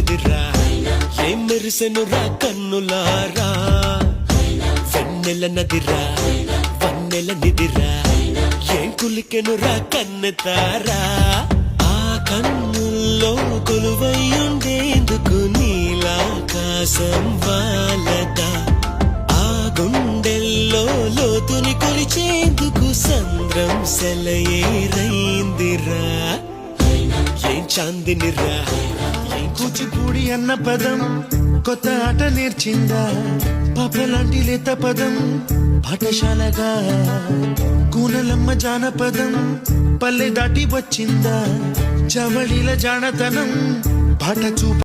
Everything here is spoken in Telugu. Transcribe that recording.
నిదిరా ఏం మెరిసెనురా కన్నులారా వెన్నెల నదిరా వన్నెల నిదిరా ఏం కులికెనురా కన్నెతారా ఆ కన్నుల్లో కొలువయ్యుండేందుకు నీలాకాశం వాలదా ఆ గుండెల్లో లోతుని కొలిచేందుకు సంద్రం సెలయేరైందిరా ఏం చాందినిరా కూచిపూడి అన్న పదం కొత్త ఆట నేర్చిందా పాపలాంటి లేత పదం పాఠశాలగా కూనలమ్మ జానపదం పల్లె దాటి వచ్చిందా చవళిల జానతనం పాట చూప